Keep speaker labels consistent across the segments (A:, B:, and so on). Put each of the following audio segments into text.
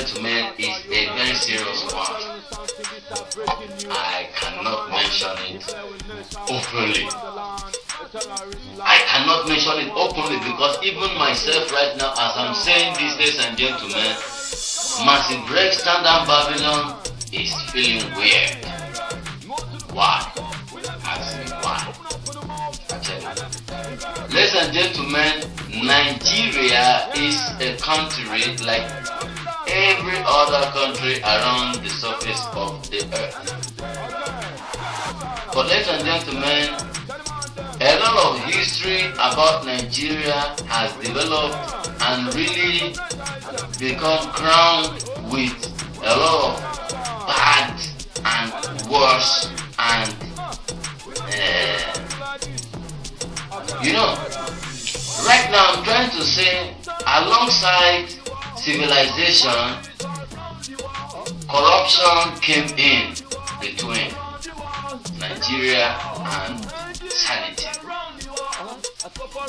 A: gentlemen, is a very serious one. I cannot mention it openly. I cannot mention it openly because even myself right now, as I'm saying this, ladies and gentlemen, Massiv break standard Babylon is feeling weird. Why? Ask me why. I tell you. Ladies and gentlemen, Nigeria is a country like every other country around the surface of the earth. But ladies and gentlemen, a lot of history about Nigeria has developed and really become crowned with a lot of bad and worse and right now I'm trying to say, alongside civilization, corruption came in between Nigeria and sanity.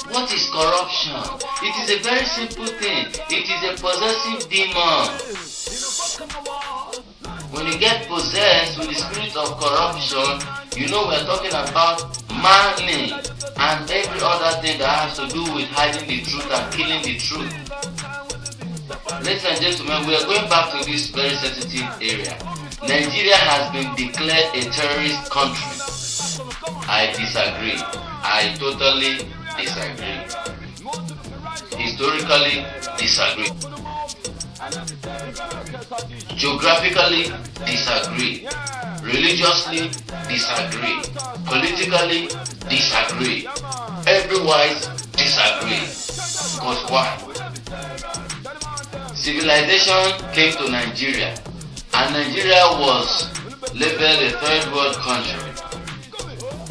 A: What is corruption? It is a very simple thing. It is a possessive demon. When you get possessed with the spirit of corruption, you know we're talking about money and every other thing that has to do with hiding the truth and killing the truth. Ladies and gentlemen, we are going back to this very sensitive area. Nigeria has been declared a terrorist country. I disagree. I totally disagree. Historically disagree. Geographically disagree. Religiously disagree. Politically disagree. Everywise disagree. Because why? Civilization came to Nigeria and Nigeria was labeled a third world country.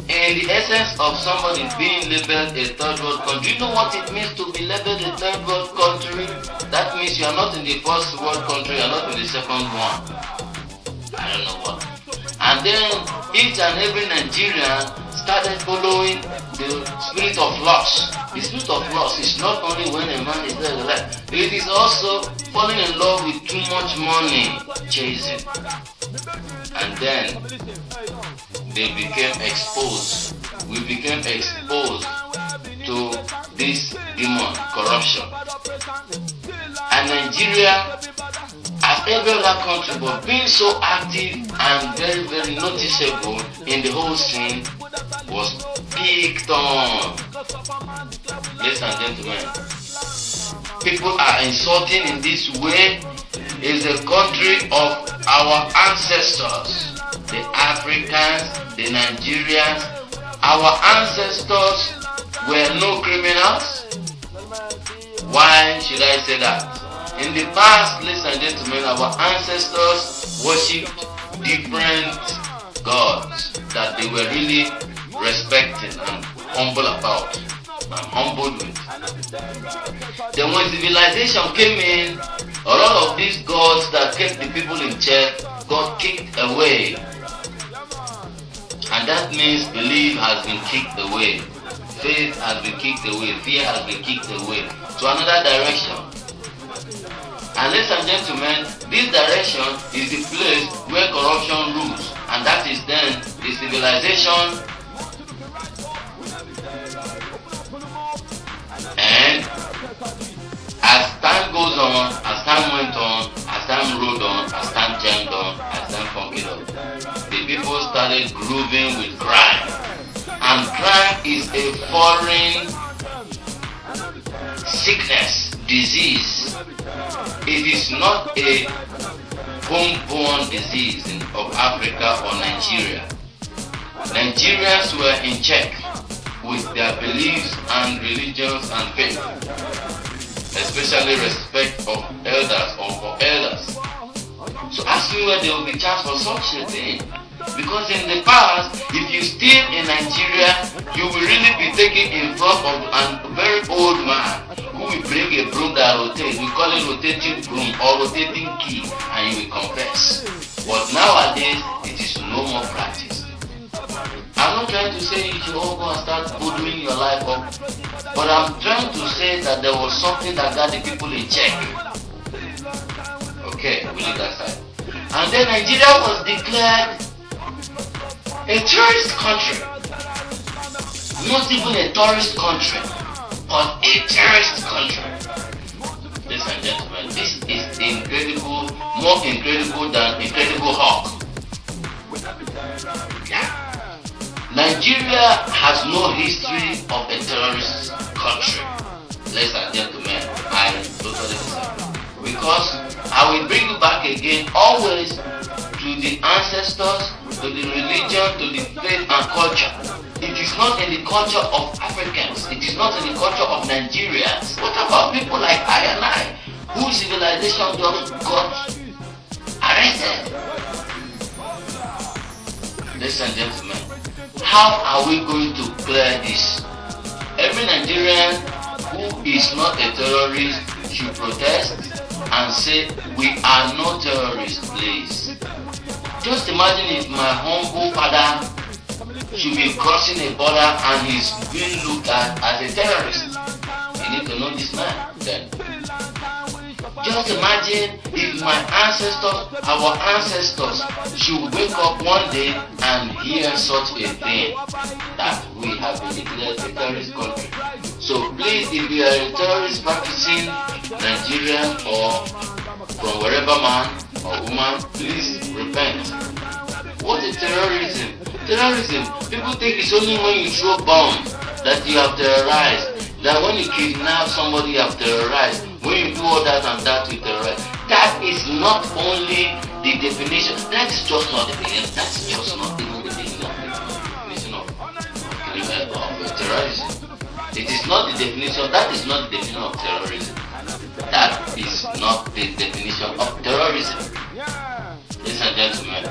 A: In the essence of somebody being labeled a third world country, you know what it means to be labeled a third world country? That means you are not in the first world country, you are not in the second one. I don't know what. And then each and every Nigerian started following the spirit of loss. The spirit of loss is not only when a man is there alive, it is also falling in love with too much money, chasing. And then they became exposed. We became exposed to this demon, corruption. And Nigeria, as every other country, but being so active and very, very noticeable in the whole scene, was picked on. Ladies and gentlemen, people are insulting in this way. Is a country of our ancestors, the Africans, the Nigerians. Our ancestors were no criminals. Why should I say that? In the past, ladies and gentlemen, our ancestors worshipped different gods that they were really respecting and humble about and humbled with. Then when civilization came in, a lot of these gods that kept the people in check got kicked away. And that means belief has been kicked away. Faith has been kicked away. Fear has been kicked away to another direction. And ladies and gentlemen, this direction is the place where corruption rules. And that is then the civilization. And as time goes on, as time went on, as time rolled on, as time jammed on, as time funked up, the people started grooving with crime. And crime is a foreign sickness, disease. It is not a homeborn disease of Africa or Nigeria. Nigerians were in check with their beliefs and religions and faith, especially respect of elders or for elders. So ask me where there will be chance for such a thing. Because in the past, if you steal in Nigeria, you will really be taken in front of a very old man who will bring a broom that rotates. We call it rotating broom or rotating key, and you will confess. But nowadays, it is no more practice. I'm not trying to say you should all go and start bottling your life up, but I'm trying to say that there was something that got the people in check. Okay, we leave that side. And then Nigeria was declared a terrorist country. Not even a tourist country, but a terrorist country. Ladies and gentlemen, this is incredible, more incredible than Incredible Hulk. Yeah. Nigeria has no history of a terrorist country. Ladies and gentlemen, I totally disagree. Because I will bring you back again always to the ancestors, to the religion, to the faith and culture. It is not in the culture of Africans. It is not in the culture of Nigerians. What about people like I and I, whose civilization just got arrested? Ladies and gentlemen, how are we going to clear this? Every Nigerian who is not a terrorist should protest and say, we are not terrorists, please. Just imagine if my humble father should be crossing a border and he's being looked at as a terrorist. You need to know this man then. Just imagine if my ancestors, our ancestors, should wake up one day and hear such a thing, that we have been declared a terrorist country. So please, if you are a terrorist practicing Nigerian or from wherever man or woman, please repent. What is terrorism? Terrorism, people think it's only when you throw bombs that you have terrorized. That when you kidnap somebody, you have terrorized. When you do all that and that, you terrorize. That is not only the definition. That is just not the definition. That's just not even the definition of terrorism. It is not the definition. That is not the definition of terrorism. That is not the definition of terrorism. Ladies and gentlemen,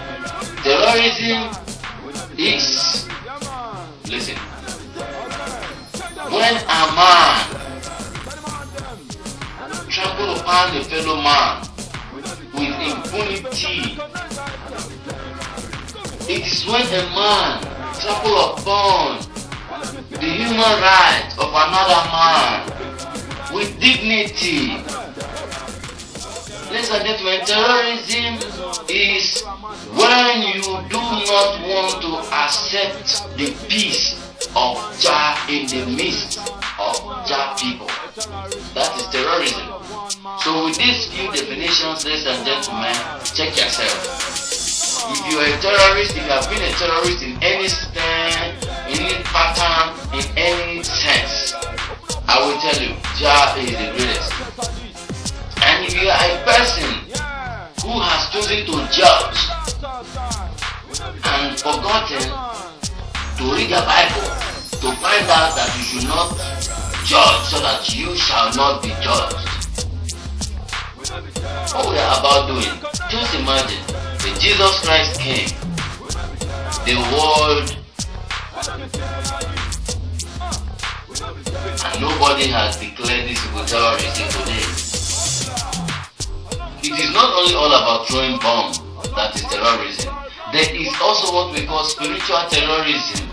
A: terrorism is, listen, when a man trample upon a fellow man with impunity, it is when a man trample upon the human rights of another man with dignity. Ladies and gentlemen, terrorism is when you do not want to accept the peace of Jah in the midst of Jah people. That is terrorism. So with these few definitions, ladies and gentlemen, check yourself. If you are a terrorist, if you have been a terrorist in any stand, in any pattern, in any sense, I will tell you, Jah is the greatest. And if you are a person who has chosen to judge and forgotten to read the Bible, to find out that you should not judge so that you shall not be judged. What we are about doing, just imagine, when Jesus Christ came, the world, and nobody has declared this with terrorism today. It is not only all about throwing bombs that is terrorism. There is also what we call spiritual terrorism.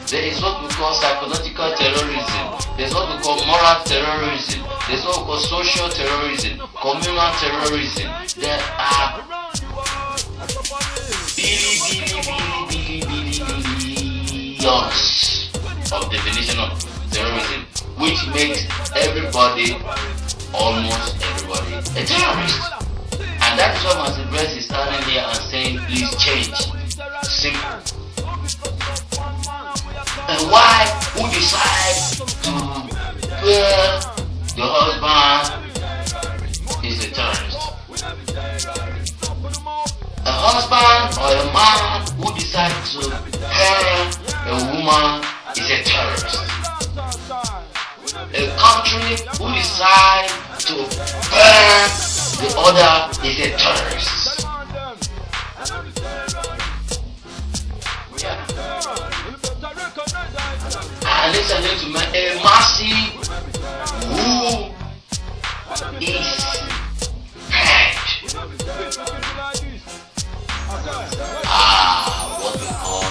A: There is what we call psychological terrorism. There is what we call moral terrorism. There is what we call social terrorism, communal terrorism. There are billions of definition of terrorism, which makes everybody, almost everybody, a terrorist. And that is why Massiv is standing here and saying, please change. Simple. A wife who decides to kill the husband is a terrorist. A husband or a man who decides to kill a woman is a terrorist. A country who decides to burn the other is a terrorist. Yeah. And listen to me, a Massiv who is head. What we call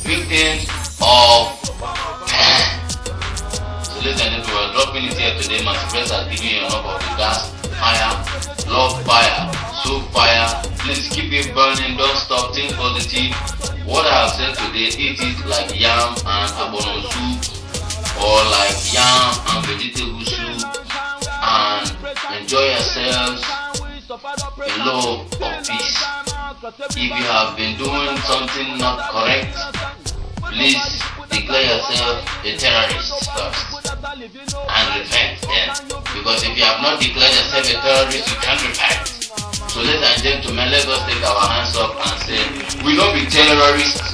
A: victims of pain. So ladies and gentlemen, we're dropping it here today. Massiv has given you enough of the gas, fire, love, fire. so fire. Please keep it burning, don't stop, think positive. What I have said today, eat it like yam and abono soup, or like yam and vegetable soup, and enjoy yourselves in love of peace. If you have been doing something not correct, please declare yourself a terrorist first and repent then. Because if you have not declared yourself a terrorist, you can't repent. So ladies and gentlemen, let us take our hands up and say, we don't be terrorists.